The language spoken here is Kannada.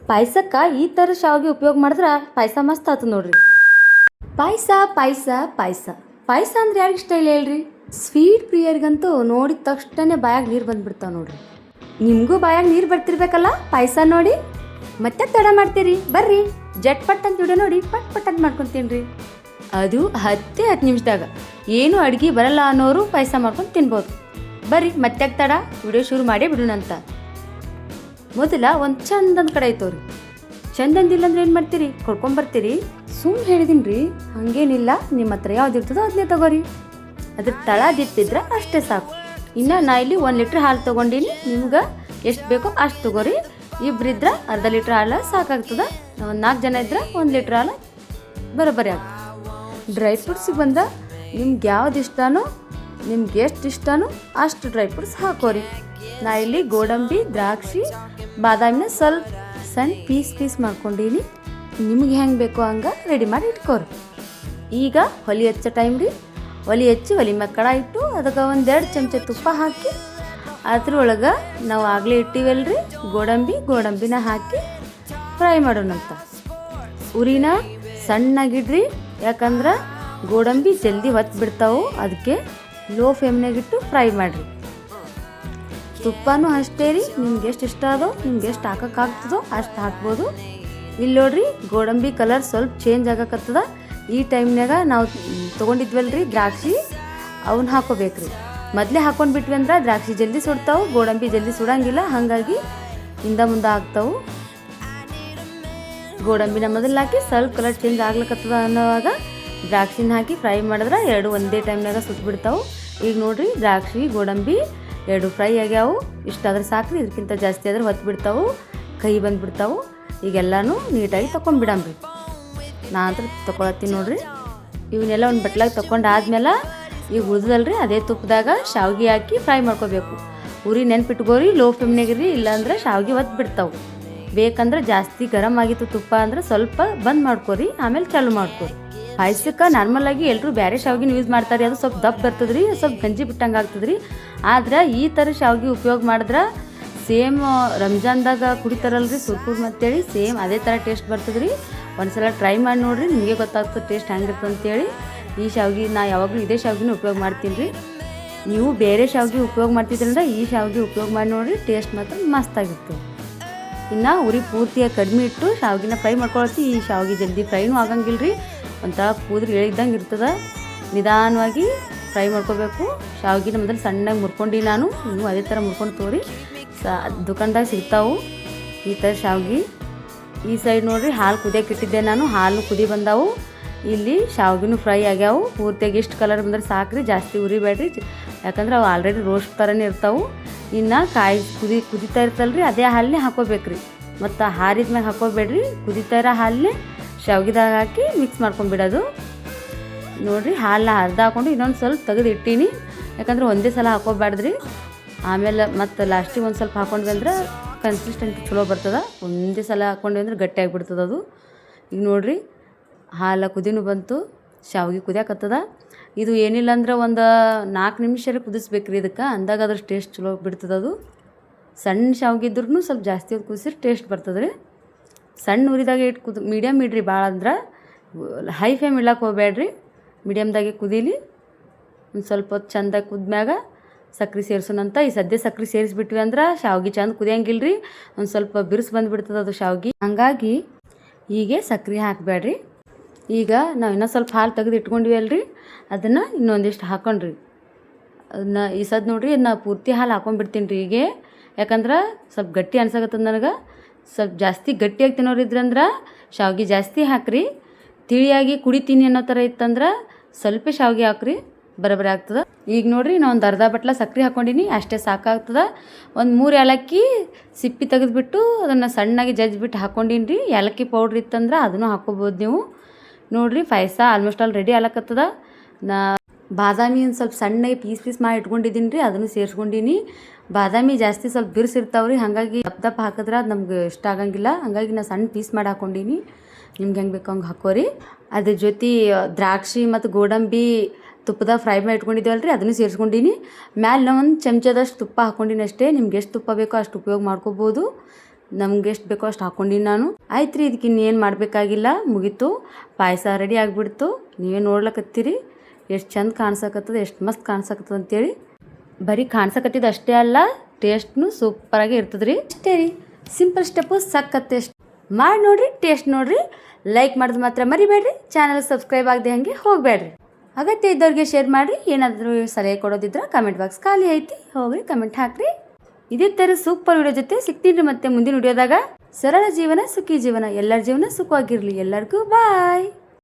ಪಾಯಸಕ್ಕೆ ಈ ಥರ ಶಾವಿಗೆ ಉಪಯೋಗ ಮಾಡಿದ್ರೆ ಪಾಯಸ ಮಸ್ತ್ ಆಯ್ತು ನೋಡ್ರಿ. ಪಾಯಸ ಪಾಯಸ ಪಾಯಸ ಪಾಯಸ ಅಂದ್ರೆ ಯಾರಿಗೆ ಇಷ್ಟ ಇಲ್ಲ ಹೇಳ್ರಿ. ಸ್ವೀಟ್ ಪ್ರಿಯರಿಗಂತೂ ನೋಡಿದ ತಕ್ಷಣ ಬಾಯಾಗ ನೀರು ಬಂದ್ಬಿಡ್ತಾವೆ ನೋಡ್ರಿ. ನಿಮಗೂ ಬಾಯಾಗ ನೀರು ಬರ್ತಿರ್ಬೇಕಲ್ಲ ಪಾಯಸ ನೋಡಿ. ಮತ್ತೆ ತಡ ಮಾಡ್ತೀರಿ, ಬರ್ರಿ ಜಟ್ ಪಟ್ ಅಂತ ವಿಡಿಯೋ ನೋಡಿ ಪಟ್ ಪಟ್ ಅಂತ ಮಾಡ್ಕೊಂಡು ರೀ. ಅದು 10 ನಿಮಿಷದಾಗ ಏನು ಅಡುಗೆ ಬರಲ್ಲ ಅನ್ನೋರು ಪಾಯಸ ಮಾಡ್ಕೊಂಡು ತಿನ್ಬೋದು. ಬರ್ರಿ ಮತ್ತೆ ತಡ, ವಿಡಿಯೋ ಶುರು ಮಾಡೇ ಬಿಡೋಣಂತ. ಮೊದಲ ಒಂದು ಚಂದಂದು ಕಡೆ ಐತವ್ರಿ. ಚಂದಂದಿಲ್ಲ ಅಂದ್ರೆ ಏನು ಮಾಡ್ತೀರಿ, ಕೊಡ್ಕೊಂಬರ್ತೀರಿ. ಸುಮ್ಮನೆ ಹೇಳಿದೀನಿ ರೀ, ಹಾಗೇನಿಲ್ಲ. ನಿಮ್ಮ ಹತ್ರ ಯಾವ್ದು ಇರ್ತದೋ ಅದನ್ನೇ ತಗೋರಿ. ಅದ್ರ ತಳದಿಟ್ಟಿದ್ರೆ ಅಷ್ಟೇ ಸಾಕು. ಇನ್ನು ನಾ ಇಲ್ಲಿ 1 ಲೀಟ್ರ್ ಹಾಲು ತೊಗೊಂಡಿನಿ. ನಿಮ್ಗೆ ಎಷ್ಟು ಬೇಕೋ ಅಷ್ಟು ತಗೋರಿ. ಇಬ್ಬರಿದ್ರೆ ಅರ್ಧ ಲೀಟ್ರ್ ಹಾಲು ಸಾಕಾಗ್ತದೆ. ಒಂದು 4 ಜನ ಇದ್ರೆ 1 ಲೀಟ್ರ್ ಹಾಲು ಬರೋಬ್ಬರಿ ಆಗ್ತದೆ. ಡ್ರೈ ಫ್ರೂಟ್ಸಿಗೆ ಬಂದ ನಿಮ್ಗೆ ಯಾವ್ದು ಇಷ್ಟನೋ, ನಿಮ್ಗೆ ಎಷ್ಟು ಇಷ್ಟನೋ ಅಷ್ಟು ಡ್ರೈ ಫ್ರೂಟ್ಸ್ ಹಾಕೋರಿ. ನಾ ಇಲ್ಲಿ ಗೋಡಂಬಿ, ದ್ರಾಕ್ಷಿ, ಬಾದಾಮಿನ ಸ್ವಲ್ಪ ಸಣ್ಣ ಪೀಸ್ ಮಾಡ್ಕೊಂಡೀನಿ. ನಿಮ್ಗೆ ಹೆಂಗೆ ಬೇಕೋ ಹಂಗೆ ರೆಡಿ ಮಾಡಿ ಇಟ್ಕೋರಿ. ಈಗ ಒಲೆ ಹಚ್ಚೋ ಟೈಮ್ ರೀ. ಒಲೆ ಹಚ್ಚಿ ಒಲೆ ಮ್ಯಾಗ ಕಡ ಇಟ್ಟು ಅದಕ್ಕೆ 1-2 ಚಮಚ ತುಪ್ಪ ಹಾಕಿ ಅದ್ರೊಳಗೆ ನಾವು ಆಗಲೇ ಇಟ್ಟಿವಲ್ರಿ ಗೋಡಂಬಿನ ಹಾಕಿ ಫ್ರೈ ಮಾಡೋಣಂತ. ಉರಿನ ಸಣ್ಣಗಿಡ್ರಿ, ಯಾಕಂದ್ರೆ ಗೋಡಂಬಿ ಜಲ್ದಿ ಹೊತ್ತು ಬಿಡ್ತಾವೆ. ಅದಕ್ಕೆ ಲೋ ಫ್ಲೇಮ್ನಾಗಿಟ್ಟು ಫ್ರೈ ಮಾಡಿರಿ. ತುಪ್ಪನೂ ಅಷ್ಟೇ ರೀ, ನಿಮ್ಗೆ ಎಷ್ಟು ಇಷ್ಟ ಅದೋ, ನಿಮ್ಗೆ ಎಷ್ಟು ಹಾಕೋಕ್ಕಾಗ್ತದೋ ಅಷ್ಟು ಹಾಕ್ಬೋದು. ಇಲ್ಲಿ ನೋಡ್ರಿ ಗೋಡಂಬಿ ಕಲರ್ ಸ್ವಲ್ಪ ಚೇಂಜ್ ಆಗಕತ್ತದ. ಈ ಟೈಮ್ನಾಗ ನಾವು ತೊಗೊಂಡಿದ್ವಲ್ರಿ ದ್ರಾಕ್ಷಿ, ಅವನ್ನ ಹಾಕೋಬೇಕ್ರಿ. ಮೊದಲೇ ಹಾಕೊಂಡು ಬಿಟ್ವಿ ಅಂದ್ರೆ ದ್ರಾಕ್ಷಿ ಜಲ್ದಿ ಸುಡ್ತಾವೆ, ಗೋಡಂಬಿ ಜಲ್ದಿ ಸುಡಂಗಿಲ್ಲ. ಹಾಗಾಗಿ ಹಿಂದೆ ಮುಂದೆ ಆಗ್ತಾವೆ. ಗೋಡಂಬಿನ ಮೊದಲು ಹಾಕಿ ಸ್ವಲ್ಪ ಕಲರ್ ಚೇಂಜ್ ಆಗ್ಲಿಕ್ಕತ್ತದ ಅನ್ನೋವಾಗ ದ್ರಾಕ್ಷಿನ ಹಾಕಿ ಫ್ರೈ ಮಾಡಿದ್ರೆ 2 ಒಂದೇ ಟೈಮ್ನಾಗ ಸುಟ್ಬಿಡ್ತಾವೆ. ಈಗ ನೋಡ್ರಿ ದ್ರಾಕ್ಷಿ ಗೋಡಂಬಿ 2 ಫ್ರೈ ಆಗ್ಯಾವು. ಇಷ್ಟಾದ್ರೆ ಸಾಕ್ರಿ, ಇದಕ್ಕಿಂತ ಜಾಸ್ತಿ ಆದ್ರೆ ಹೊತ್ತು ಬಿಡ್ತಾವೆ, ಕೈ ಬಂದುಬಿಡ್ತಾವೆ. ಈಗೆಲ್ಲನೂ ನೀಟಾಗಿ ತೊಗೊಂಡ್ಬಿಡಂಬ್ರಿ. ನಾ ಅಂತ ತೊಗೊಳತ್ತೀನಿ ನೋಡ್ರಿ. ಇವನ್ನೆಲ್ಲ ಒಂದು ಬಟ್ಲಾಗ ತೊಗೊಂಡಾದ್ಮೇಲೆ ಈಗ ಉಳಿದಲ್ರಿ ಅದೇ ತುಪ್ಪದಾಗ ಶಾವಿಗೆ ಹಾಕಿ ಫ್ರೈ ಮಾಡ್ಕೋಬೇಕು. ಉರಿ ನೆನ್ಪಿಟ್ಕೋರಿ, ಲೋ ಫ್ಲೇಮ್ನಾಗಿರಿ, ಇಲ್ಲಾಂದ್ರೆ ಶಾವಿಗೆ ಹೊತ್ತು ಬಿಡ್ತಾವೆ. ಬೇಕಂದ್ರೆ ಜಾಸ್ತಿ ಗರಮ್ ಆಗಿತ್ತು ತುಪ್ಪ ಅಂದ್ರೆ ಸ್ವಲ್ಪ ಬಂದ್ ಮಾಡ್ಕೋರಿ, ಆಮೇಲೆ ಚಾಲು ಮಾಡ್ಕೋರಿ. ಪಾಯಸಕ್ಕೆ ನಾರ್ಮಲಾಗಿ ಎಲ್ಲರೂ ಬೇರೆ ಶಾವಿಗೆನ ಯೂಸ್ ಮಾಡ್ತಾರೆ. ಅದು ಸ್ವಲ್ಪ ದಪ್ಪ ಬರ್ತದ್ರಿ, ಸ್ವಲ್ಪ ಗಂಜಿ ಬಿಟ್ಟಂಗೆ ಆಗ್ತದ್ರಿ. ಆದ್ರೆ ಈ ಥರ ಶಾವಿಗೆ ಉಪಯೋಗ ಮಾಡಿದ್ರೆ ಸೇಮ್ ರಂಜಾನ್ದಾಗ ಕುಡಿತಾರಲ್ರಿ ಸುರ್ಕುರ್ ಅಂತೇಳಿ, ಸೇಮ್ ಅದೇ ಥರ ಟೇಸ್ಟ್ ಬರ್ತದ್ರಿ. ಒಂದ್ಸಲ ಟ್ರೈ ಮಾಡಿ ನೋಡಿರಿ, ನಿಮಗೆ ಗೊತ್ತಾಗ್ತದೆ ಟೇಸ್ಟ್ ಹೆಂಗಿರ್ತದೆ ಅಂತೇಳಿ. ಈ ಶಾವಿಗೆ ನಾ ಯಾವಾಗಲೂ ಇದೇ ಶಾವಿಗೆನ ಉಪಯೋಗ ಮಾಡ್ತೀನಿ ರೀ. ನೀವು ಬೇರೆ ಶಾವಿಗೆ ಉಪಯೋಗ ಮಾಡ್ತಿದ್ರಂದ್ರೆ ಈ ಶಾವಿಗೆ ಉಪಯೋಗ ಮಾಡಿ ನೋಡಿರಿ, ಟೇಸ್ಟ್ ಮಾತ್ರ ಮಸ್ತಾಗಿರ್ತದೆ. ಇನ್ನು ಉರಿ ಪೂರ್ತಿಯಾಗಿ ಕಡಿಮೆ ಇಟ್ಟು ಶಾವಿಗೆನ ಫ್ರೈ ಮಾಡ್ಕೊಳತ್ತಿ. ಈ ಶಾವಿಗೆ ಜಲ್ದಿ ಫ್ರೈನೂ ಆಗಂಗಿಲ್ಲ ರೀ, ಒಂಥರ ಕೂದ್ರಿ ಹೇಳಿದ್ದಂಗೆ ಇರ್ತದೆ. ನಿಧಾನವಾಗಿ ಫ್ರೈ ಮಾಡ್ಕೋಬೇಕು. ಶಾವಿಗೆನ ಮೊದಲು ಸಣ್ಣಗೆ ಮುರ್ಕೊಂಡು ನಾನು, ನೀವು ಅದೇ ಥರ ಮುರ್ಕೊಂಡು ತೋರಿ. ದುಕಾನ್ದಾಗ ಸಿಗ್ತಾವು ಈ ಥರ ಶಾವಿಗೆ. ಈ ಸೈಡ್ ನೋಡಿರಿ ಹಾಲು ಕುದಿಯೋಕೆ ಇಟ್ಟಿದ್ದೆ ನಾನು, ಹಾಲು ಕುದಿ ಬಂದಾವು. ಇಲ್ಲಿ ಶಾವಿಗೆನೂ ಫ್ರೈ ಆಗ್ಯಾವು. ಪೂರ್ತಿಯಾಗಿ ಇಷ್ಟು ಕಲರ್ ಬಂದ್ರೆ ಸಾಕ್ರಿ, ಜಾಸ್ತಿ ಉರಿಬೇಡ್ರಿ, ಯಾಕಂದ್ರೆ ಅವು ಆಲ್ರೆಡಿ ರೋಸ್ಟ್ ಥರನೇ ಇರ್ತಾವೆ. ಇನ್ನು ಕಾಯಿ ಕುದಿತಾ ಇರ್ತಲ್ರಿ, ಅದೇ ಹಾಲನ್ನೇ ಹಾಕೋಬೇಕ್ರಿ. ಮತ್ತು ಹಾರಿದ ಮ್ಯಾಗ ಹಾಕೋಬೇಡ್ರಿ, ಕುದಿತಾ ಇರೋ ಹಾಲನ್ನೇ ಶಾವಿಗೆದಾಗ ಹಾಕಿ ಮಿಕ್ಸ್ ಮಾಡ್ಕೊಂಡ್ಬಿಡೋದು. ನೋಡಿರಿ ಹಾಲನ್ನ ಅರ್ಧ ಹಾಕ್ಕೊಂಡು ಇನ್ನೊಂದು ಸ್ವಲ್ಪ ತೆಗೆದು ಇಟ್ಟೀನಿ, ಯಾಕಂದ್ರೆ ಒಂದೇ ಸಲ ಹಾಕೋಬಾರ್ದ್ರಿ. ಆಮೇಲೆ ಮತ್ತು ಲಾಸ್ಟಿಗೆ ಒಂದು ಸ್ವಲ್ಪ ಹಾಕ್ಕೊಂಡ್ವಿ ಅಂದ್ರೆ ಕನ್ಸಿಸ್ಟೆಂಟ್ ಚಲೋ ಬರ್ತದೆ. ಒಂದೇ ಸಲ ಹಾಕ್ಕೊಂಡ್ವಿ ಅಂದ್ರೆ ಗಟ್ಟಿ ಆಗಿಬಿಡ್ತದೆ ಅದು. ಈಗ ನೋಡಿರಿ ಹಾಲು ಕುದಿನೂ ಬಂತು, ಶಾವಿಗೆ ಕುದಿಯಾಕತ್ತದ. ಇದು ಏನಿಲ್ಲ ಅಂದ್ರೆ ಒಂದು 4 ನಿಮಿಷ ಕುದಿಸ್ಬೇಕ್ರಿ ಇದಕ್ಕೆ, ಅಂದಾಗ ಅದ್ರ ಟೇಸ್ಟ್ ಚಲೋ ಬಿಡ್ತದದು. ಸಣ್ಣ ಶಾವಿಗೆ ಇದ್ರೂ ಸ್ವಲ್ಪ ಜಾಸ್ತಿ ಹೊತ್ತು ಕುದಿಸಿದ್ರೆ ಟೇಸ್ಟ್ ಬರ್ತದೆ ರೀ. ಸಣ್ಣ ಉರಿದಾಗೆ ಇಟ್ಟು ಮೀಡಿಯಮ್ ಇಡ್ರಿ, ಭಾಳ ಅಂದ್ರೆ ಹೈ ಫ್ಲೇಮ್ ಇಡಕ್ಕೆ ಹೋಗ್ಬೇಡ್ರಿ, ಮೀಡಿಯಮ್ದಾಗೆ ಕುದೀಲಿ. ಒಂದು ಸ್ವಲ್ಪ ಹೊತ್ತು ಚೆಂದಾಗಿ ಕುದ್ಮ್ಯಾಗ ಸಕ್ರೆ ಸೇರಿಸೋಣಂತ. ಈ ಸದ್ಯ ಸಕ್ರೆ ಸೇರಿಸ್ಬಿಟ್ವಿ ಅಂದ್ರೆ ಶಾವಿಗೆ ಚಂದ ಕುದಿಯಂಗಿಲ್ಲ ರೀ, ಒಂದು ಸ್ವಲ್ಪ ಬಿರುಸು ಬಂದುಬಿಡ್ತದೆ ಅದು ಶಾವಿಗೆ. ಹಂಗಾಗಿ ಹೀಗೆ ಸಕ್ರೆ ಹಾಕಬೇಡ್ರಿ. ಈಗ ನಾವು ಇನ್ನೂ ಸ್ವಲ್ಪ ಹಾಲು ತೆಗೆದು ಇಟ್ಕೊಂಡ್ವಿ ಅಲ್ರಿ, ಅದನ್ನು ಇನ್ನೊಂದಿಷ್ಟು ಹಾಕೊಂಡ್ರಿ. ಅದನ್ನ ಈ ಸದ್ ನೋಡಿರಿ, ಅದನ್ನ ಪೂರ್ತಿ ಹಾಲು ಹಾಕೊಂಡ್ಬಿಡ್ತೀನಿ ರೀ ಹೀಗೆ. ಯಾಕಂದ್ರೆ ಸ್ವಲ್ಪ ಗಟ್ಟಿ ಅನ್ಸಕತ್ತದ ನನಗೆ. ಸ್ವಲ್ಪ ಜಾಸ್ತಿ ಗಟ್ಟಿಯಾಗಿ ತಿನ್ನೋರಿದ್ರಂದ್ರೆ ಶಾವಿಗೆ ಜಾಸ್ತಿ ಹಾಕ್ರಿ. ತಿಳಿಯಾಗಿ ಕುಡಿತೀನಿ ಅನ್ನೋ ಥರ ಇತ್ತಂದ್ರೆ ಸ್ವಲ್ಪ ಶಾವಿಗೆ ಹಾಕ್ರಿ, ಬರೋಬ್ಬರಿ ಆಗ್ತದೆ. ಈಗ ನೋಡಿರಿ ನಾನು ಒಂದು ಅರ್ಧ ಬಟ್ಲ ಸಕ್ರೆ ಹಾಕ್ಕೊಂಡಿನಿ, ಅಷ್ಟೇ ಸಾಕಾಗ್ತದೆ. ಒಂದು 3 ಏಲಕ್ಕಿ ಸಿಪ್ಪಿ ತೆಗೆದುಬಿಟ್ಟು ಅದನ್ನು ಸಣ್ಣಾಗಿ ಜಜ್ಜಿಬಿಟ್ಟು ಹಾಕ್ಕೊಂಡೀನಿ ರೀ. ಏಲಕ್ಕಿ ಪೌಡ್ರ್ ಇತ್ತಂದ್ರೆ ಅದನ್ನು ಹಾಕ್ಕೋಬೋದು ನೀವು. ನೋಡಿರಿ ಪಾಯಸ ಆಲ್ಮೋಸ್ಟ್ ಆಲ್ ರೆಡಿ ಆಗ್ಲಕತ್ತದ. ನಾ ಬಾದಾಮಿ ಒಂದು ಸ್ವಲ್ಪ ಸಣ್ಣಗೆ ಪೀಸ್ ಮಾಡಿ ಇಟ್ಕೊಂಡಿದ್ದೀನಿ ರೀ, ಅದನ್ನು ಸೇರಿಸ್ಕೊಂಡೀನಿ. ಬಾದಾಮಿ ಜಾಸ್ತಿ ಸ್ವಲ್ಪ ಬಿರುಸಿರ್ತಾವ್ರಿ, ಹಾಗಾಗಿ ದಪ್ಪ ಹಾಕಿದ್ರೆ ಅದು ನಮ್ಗೆ ಇಷ್ಟ ಆಗಂಗಿಲ್ಲ. ಹಾಗಾಗಿ ನಾನು ಸಣ್ಣ ಪೀಸ್ ಮಾಡಿ ಹಾಕ್ಕೊಂಡೀನಿ. ನಿಮ್ಗೆ ಹೆಂಗೆ ಬೇಕು ಹಂಗೆ ಹಾಕೋರಿ. ಅದ್ರ ಜೊತೆ ದ್ರಾಕ್ಷಿ ಮತ್ತು ಗೋಡಂಬಿ ತುಪ್ಪದಾಗ ಫ್ರೈ ಮಾಡಿ ಇಟ್ಕೊಂಡಿದ್ದೀವಲ್ಲ ರೀ, ಅದನ್ನು ಸೇರಿಸ್ಕೊಂಡೀನಿ. ಮ್ಯಾಲೆ ಒಂದು ಚಮಚದಷ್ಟು ತುಪ್ಪ ಹಾಕ್ಕೊಂಡಿನಿ ಅಷ್ಟೇ. ನಿಮ್ಗೆ ಎಷ್ಟು ತುಪ್ಪ ಬೇಕೋ ಅಷ್ಟು ಉಪಯೋಗ ಮಾಡ್ಕೋಬೋದು. ನಮ್ಗೆ ಎಷ್ಟು ಬೇಕೋ ಅಷ್ಟು ಹಾಕೊಂಡಿನಿ ನಾನು. ಆಯ್ತು ರೀ, ಇದಕ್ಕೆ ಇನ್ನೇನು ಮಾಡಬೇಕಾಗಿಲ್ಲ, ಮುಗೀತು. ಪಾಯಸ ರೆಡಿ ಆಗಿಬಿಡ್ತು. ನೀವೇ ನೋಡ್ಲಕತ್ತೀರಿ ಎಷ್ಟು ಚಂದ ಕಾಣ್ಸಕತ್ತದ, ಎಷ್ಟು ಮಸ್ತ್ ಕಾಣ್ಸಕತ್ತದ ಅಂತೇಳಿ. ಬರೀ ಕಾಣ್ಸಕತ್ತಿದ್ದು ಅಷ್ಟೇ ಅಲ್ಲ, ಟೇಸ್ಟ್ನು ಸೂಪರಾಗಿ ಇರ್ತದೆ ರೀ. ಅಷ್ಟೇ ರೀ, ಸಿಂಪಲ್ ಸ್ಟೆಪ್ಪು ಸಕ್ಕತ್ತೆ. ಎಷ್ಟು ಮಾಡಿ ನೋಡಿರಿ, ಟೇಸ್ಟ್ ನೋಡಿರಿ. ಲೈಕ್ ಮಾಡೋದು ಮಾತ್ರ ಮರಿಬೇಡ್ರಿ. ಚಾನಲ್ ಸಬ್ಸ್ಕ್ರೈಬ್ ಆಗದೆ ಹಾಗೆ ಹೋಗಬೇಡ್ರಿ. ಅಗತ್ಯ ಇದ್ದವ್ರಿಗೆ ಶೇರ್ ಮಾಡಿರಿ. ಏನಾದರೂ ಸಲಹೆ ಕೊಡೋದಿದ್ರೆ ಕಮೆಂಟ್ ಬಾಕ್ಸ್ ಖಾಲಿ ಐತಿ, ಹೋಗ್ರಿ ಕಮೆಂಟ್ ಹಾಕ್ರಿ. ಇದೇ ಥರ ಸೂಪರ್ ವಿಡಿಯೋ ಜೊತೆ ಸಿಗ್ತೀನಿ ಮತ್ತೆ ಮುಂದಿನ ವಿಡಿಯೋದಾಗ. ಸರಳ ಜೀವನ ಸುಖಿ ಜೀವನ, ಎಲ್ಲರ ಜೀವನ ಸುಖವಾಗಿರಲಿ. ಎಲ್ಲರಿಗೂ ಬಾಯ್.